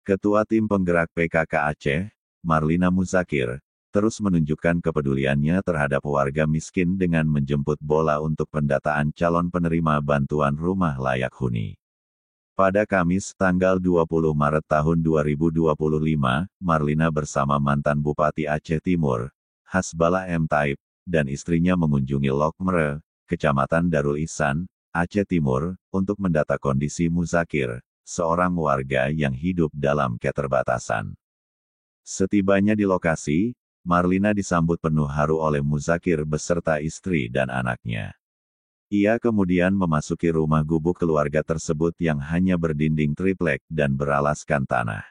Ketua Tim Penggerak PKK Aceh, Marlina Muzakir, terus menunjukkan kepeduliannya terhadap warga miskin dengan menjemput bola untuk pendataan calon penerima bantuan rumah layak huni. Pada Kamis, tanggal 20 Maret tahun 2025, Marlina bersama mantan Bupati Aceh Timur, Hasbala M. Taib, dan istrinya mengunjungi Lokmere, Kecamatan Darul Ihsan, Aceh Timur, untuk mendata kondisi Muzakir, seorang warga yang hidup dalam keterbatasan. Setibanya di lokasi, Marlina disambut penuh haru oleh Muzakir beserta istri dan anaknya. Ia kemudian memasuki rumah gubuk keluarga tersebut yang hanya berdinding triplek dan beralaskan tanah.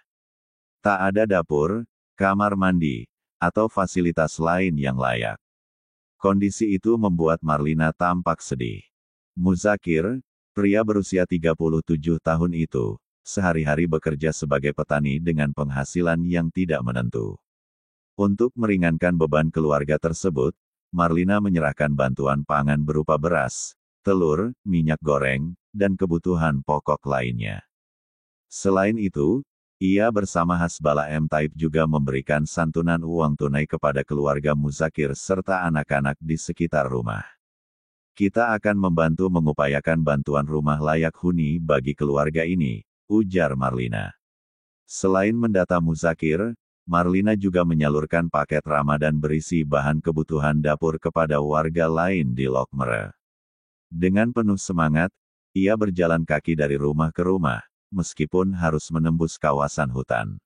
Tak ada dapur, kamar mandi, atau fasilitas lain yang layak. Kondisi itu membuat Marlina tampak sedih. Muzakir, pria berusia 37 tahun itu, sehari-hari bekerja sebagai petani dengan penghasilan yang tidak menentu. Untuk meringankan beban keluarga tersebut, Marlina menyerahkan bantuan pangan berupa beras, telur, minyak goreng, dan kebutuhan pokok lainnya. Selain itu, ia bersama Hasbala M. Taib juga memberikan santunan uang tunai kepada keluarga Muzakir serta anak-anak di sekitar rumah. Kita akan membantu mengupayakan bantuan rumah layak huni bagi keluarga ini, ujar Marlina. Selain mendata Muzakir, Marlina juga menyalurkan paket Ramadan berisi bahan kebutuhan dapur kepada warga lain di Lokmere. Dengan penuh semangat, ia berjalan kaki dari rumah ke rumah, meskipun harus menembus kawasan hutan.